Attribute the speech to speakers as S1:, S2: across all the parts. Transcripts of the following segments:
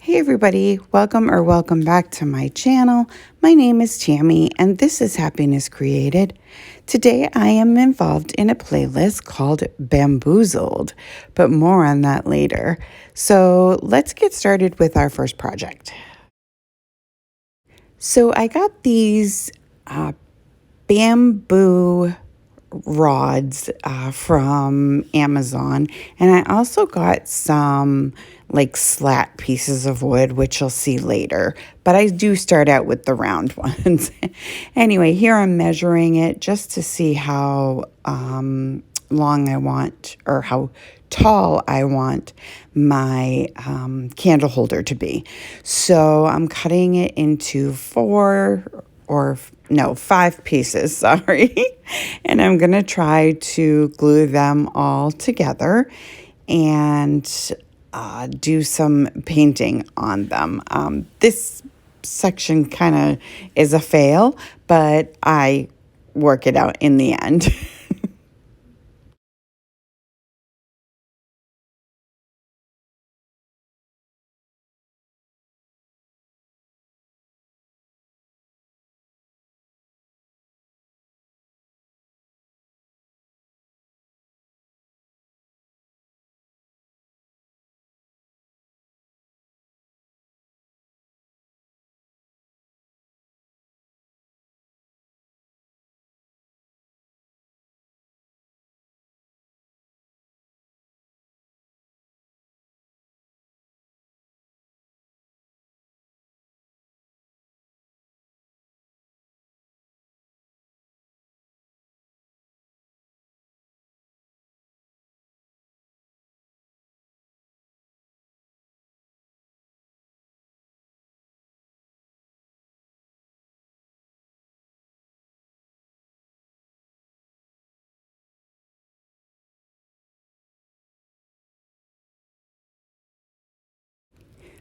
S1: Hey everybody, welcome back to my channel. My name is Tammy and this is Happiness Created. Today I am involved in a playlist called Bamboozled, but more on that later. So let's get started with our first project. So I got these bamboo rods from Amazon, and I also got some like slat pieces of wood, which you'll see later, but I do start out with the round ones. Anyway, here I'm measuring it just to see how long I want, or how tall I want my candle holder to be. So I'm cutting it into five pieces, sorry. And I'm going to try to glue them all together and do some painting on them. This section kind of is a fail, but I work it out in the end.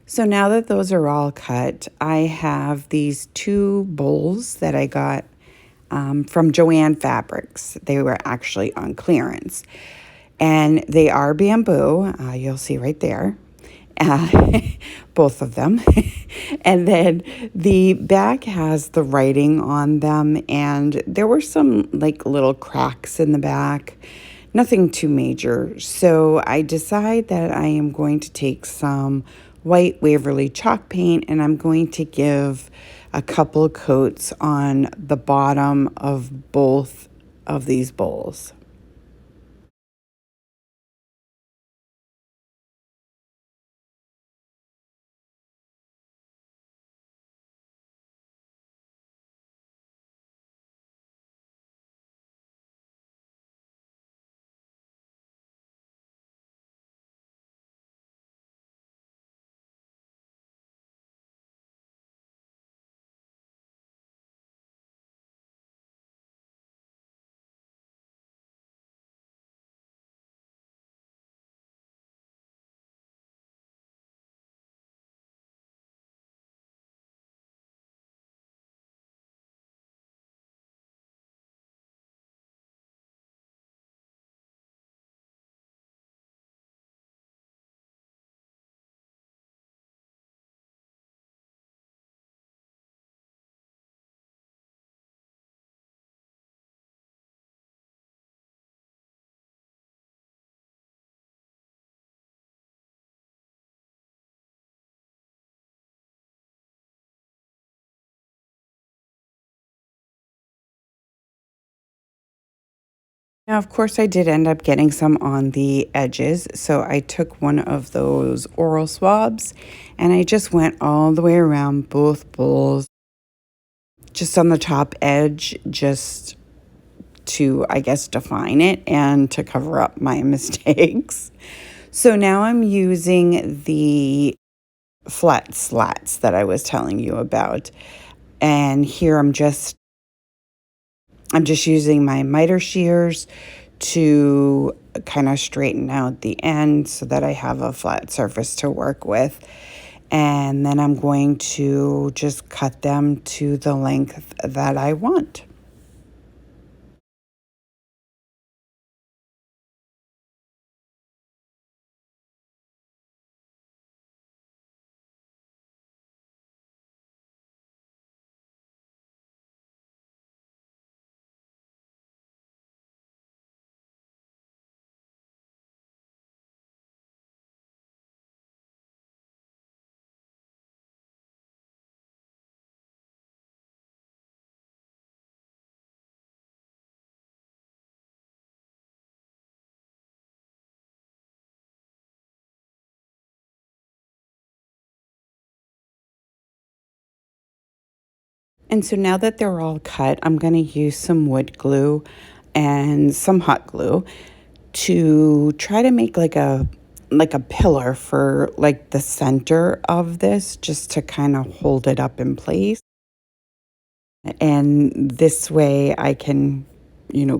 S1: So now that those are all cut, I have these two bowls that I got from Joann Fabrics. They were actually on clearance. And they are bamboo. You'll see right there. Uh, both of them. And then the back has the writing on them. And there were some like little cracks in the back. Nothing too major. So I decide that I am going to take some white Waverly chalk paint and I'm going to give a couple coats on the bottom of both of these bowls. Now, of course, I did end up getting some on the edges. So I took one of those oral swabs and I just went all the way around both bowls, just on the top edge, just to, I guess, define it and to cover up my mistakes. So now I'm using the flat slats that I was telling you about. And here I'm just using my miter shears to kind of straighten out the end so that I have a flat surface to work with. And then I'm going to just cut them to the length that I want. And so now that they're all cut, I'm going to use some wood glue and some hot glue to try to make like a pillar for like the center of this, just to kind of hold it up in place. And this way I can,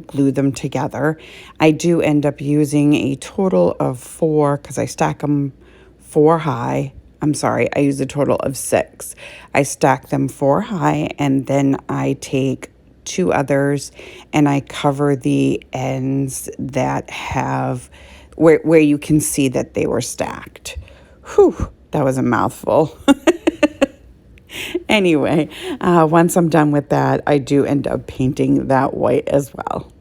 S1: glue them together. I do end up using a total of 4 because I stack them 4 high. I'm sorry, I use a total of 6. I stack them 4 high, and then I take 2 others and I cover the ends that have where you can see that they were stacked. Whew, that was a mouthful. Anyway, once I'm done with that, I do end up painting that white as well.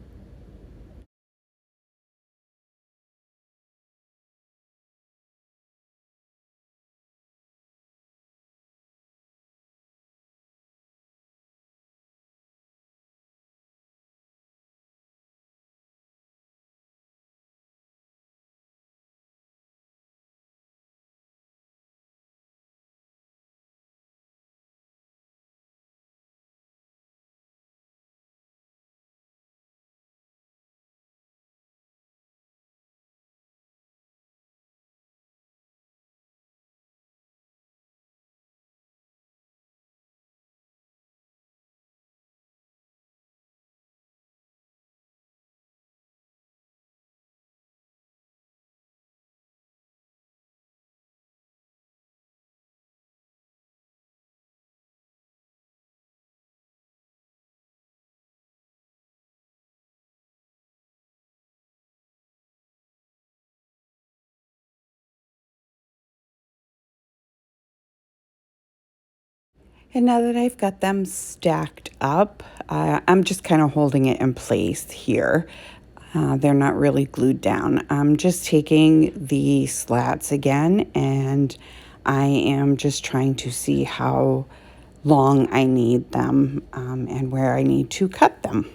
S1: And now that I've got them stacked up, I'm just kind of holding it in place here. They're not really glued down. I'm just taking the slats again, and I am just trying to see how long I need them, and where I need to cut them.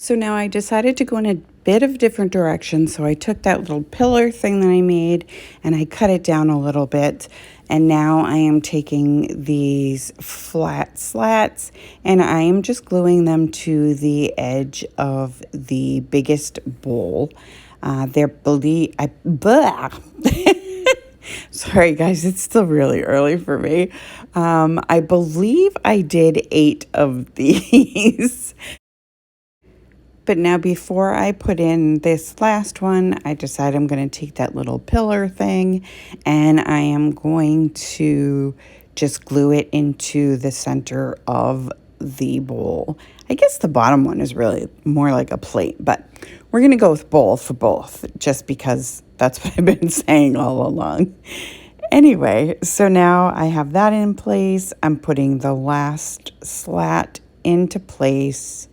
S1: So now I decided to go in a bit of different direction. So I took that little pillar thing that I made and I cut it down a little bit. And now I am taking these flat slats and I am just gluing them to the edge of the biggest bowl. Blah. Sorry, guys, it's still really early for me. I believe I did 8 of these. But now before I put in this last one, I decided I'm going to take that little pillar thing and I am going to just glue it into the center of the bowl. I guess the bottom one is really more like a plate, but we're going to go with bowl for both just because that's what I've been saying all along. Anyway, so now I have that in place. I'm putting the last slat into place.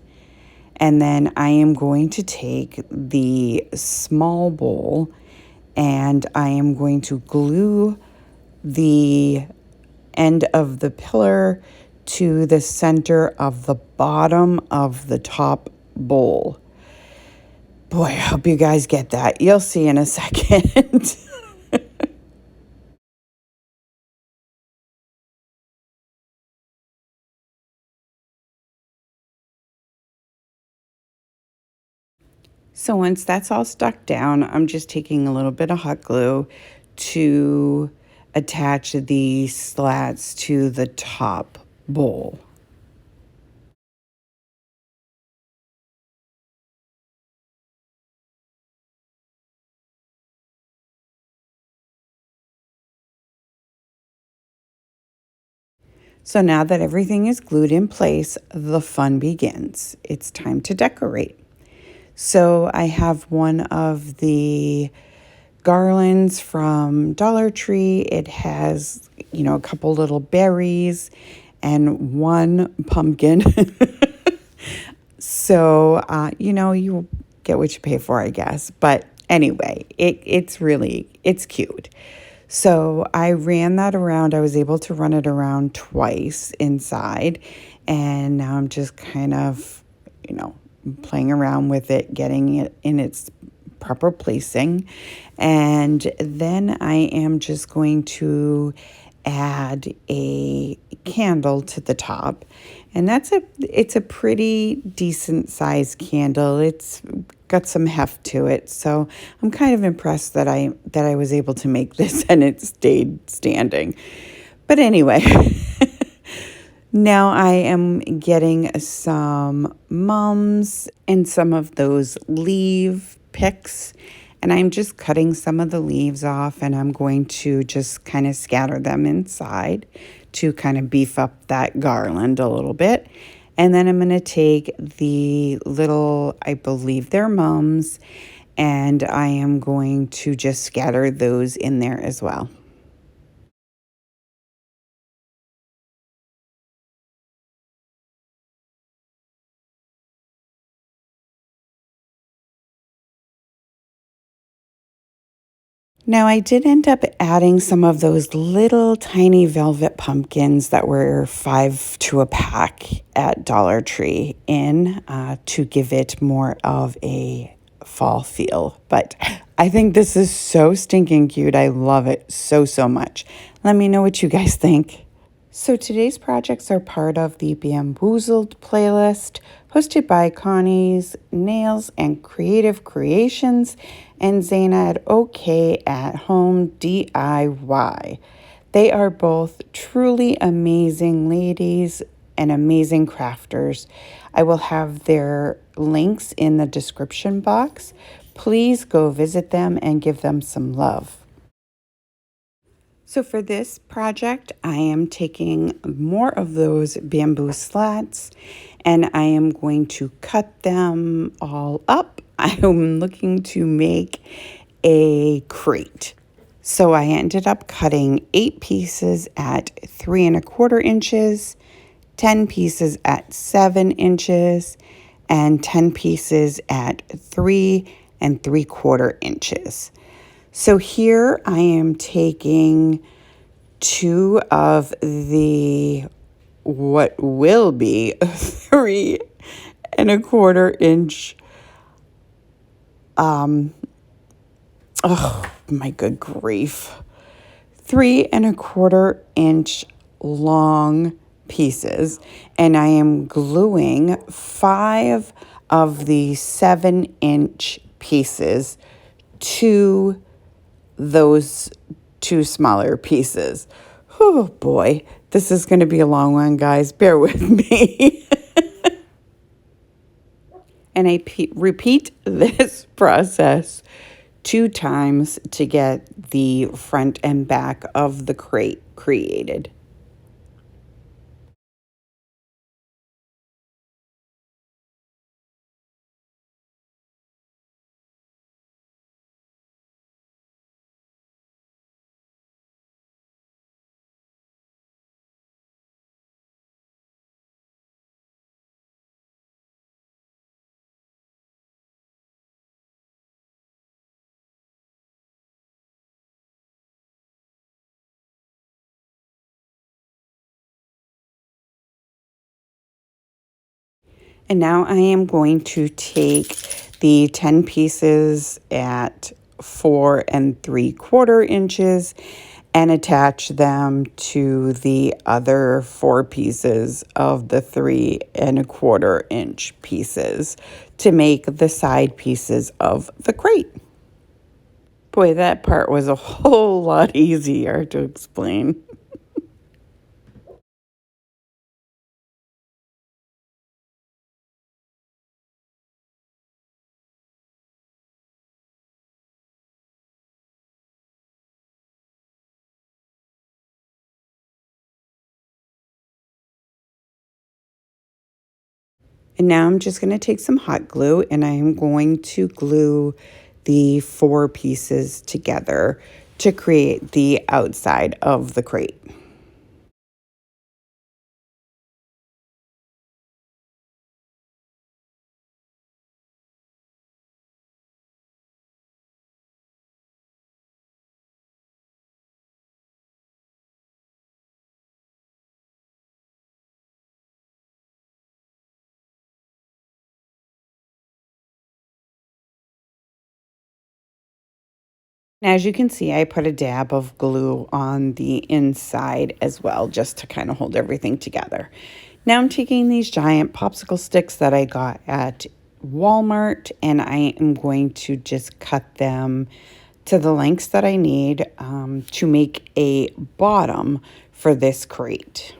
S1: And then I am going to take the small bowl and I am going to glue the end of the pillar to the center of the bottom of the top bowl. Boy, I hope you guys get that. You'll see in a second. So once that's all stuck down, I'm just taking a little bit of hot glue to attach the slats to the top bowl. So now that everything is glued in place, the fun begins. It's time to decorate. So I have one of the garlands from Dollar Tree. It has, a couple little berries and one pumpkin. So, you get what you pay for, I guess. But anyway, it's cute. So I ran that around. I was able to run it around twice inside. And now I'm just kind of, playing around with it, getting it in its proper placing. And then I am just going to add a candle to the top. And it's a pretty decent sized candle. It's got some heft to it. So I'm kind of impressed that I was able to make this and it stayed standing. But anyway, now I am getting some mums and some of those leaf picks, and I'm just cutting some of the leaves off, and I'm going to just kind of scatter them inside to kind of beef up that garland a little bit. And then I'm going to take the little, I believe they're mums, and I am going to just scatter those in there as well. Now, I did end up adding some of those little tiny velvet pumpkins that were 5 to a pack at Dollar Tree in to give it more of a fall feel. But I think this is so stinking cute. I love it so, so much. Let me know what you guys think. So today's projects are part of the Bamboozled playlist hosted by Connie's Nails and Creative Creations and Zaina at OK at Home DIY. They are both truly amazing ladies and amazing crafters. I will have their links in the description box. Please go visit them and give them some love. So for this project, I am taking more of those bamboo slats and I am going to cut them all up. I am looking to make a crate. So I ended up cutting 8 pieces at 3¼ inches, 10 pieces at 7 inches, and 10 pieces at 3¾ inches. So here I am taking 2 of the what will be 3¼ inch. Oh my good grief. 3¼ inch long pieces, and I am gluing 5 of the 7-inch pieces to those 2 smaller pieces. Oh boy, this is going to be a long one, guys. Bear with me. And I repeat this process 2 times to get the front and back of the crate created. And now I am going to take the 10 pieces at 4¾ inches and attach them to the other 4 pieces of the 3¼ inch pieces to make the side pieces of the crate. Boy, that part was a whole lot easier to explain. And now I'm just going to take some hot glue and I am going to glue the 4 pieces together to create the outside of the crate. As you can see, I put a dab of glue on the inside as well, just to kind of hold everything together. Now I'm taking these giant popsicle sticks that I got at Walmart, and I am going to just cut them to the lengths that I need to make a bottom for this crate.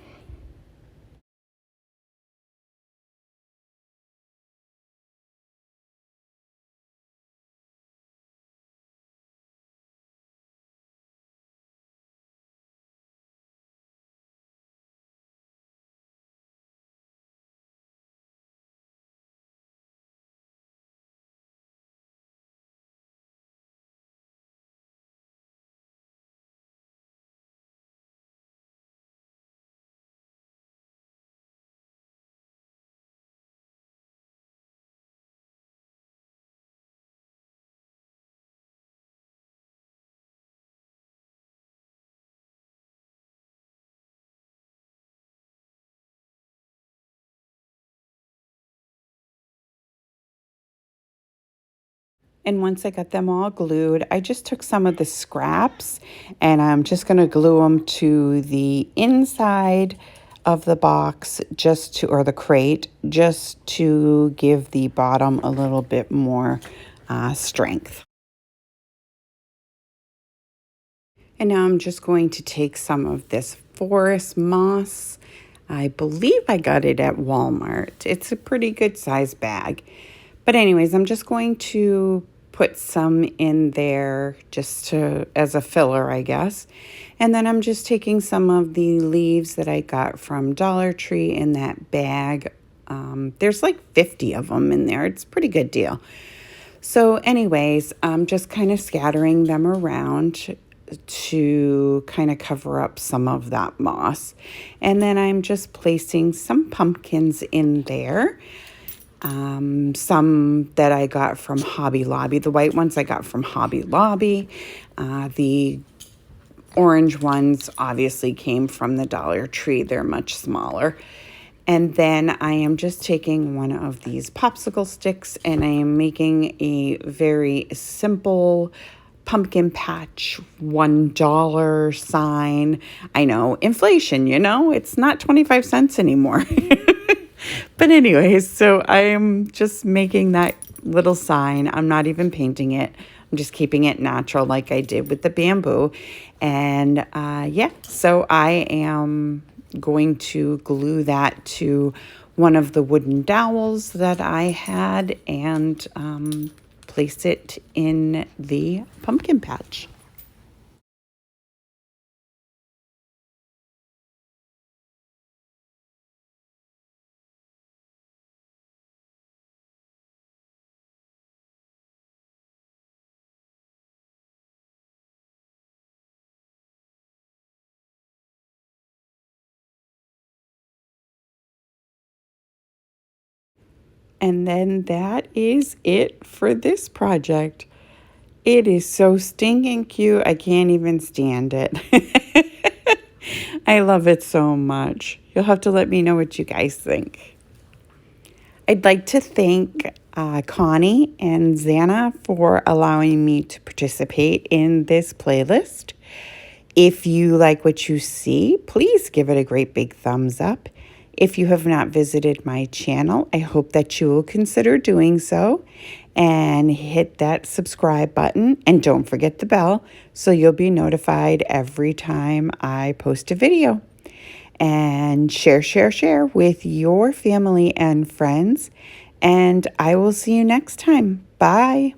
S1: And once I got them all glued, I just took some of the scraps and I'm just going to glue them to the inside of the box or the crate, just to give the bottom a little bit more strength. And now I'm just going to take some of this forest moss. I believe I got it at Walmart. It's a pretty good size bag. But anyways, I'm just going to put some in there just as a filler, I guess. And then I'm just taking some of the leaves that I got from Dollar Tree in that bag. There's like 50 of them in there. It's a pretty good deal. So anyways, I'm just kind of scattering them around to kind of cover up some of that moss. And then I'm just placing some pumpkins in there. Some that I got from Hobby Lobby. The white ones I got from Hobby Lobby. The orange ones obviously came from the Dollar Tree. They're much smaller. And then I am just taking one of these popsicle sticks and I am making a very simple pumpkin patch $1 sign. I know, inflation, it's not 25 cents anymore. But anyways, so I am just making that little sign. I'm not even painting it. I'm just keeping it natural like I did with the bamboo. And yeah, so I am going to glue that to one of the wooden dowels that I had and place it in the pumpkin patch. And then that is it for this project. It is so stinking cute. I can't even stand it. I love it so much. You'll have to let me know what you guys think. I'd like to thank Connie and Xana for allowing me to participate in this playlist. If you like what you see, please give it a great big thumbs up. If you have not visited my channel, I hope that you will consider doing so and hit that subscribe button. And don't forget the bell so you'll be notified every time I post a video. And share with your family and friends. And I will see you next time. Bye.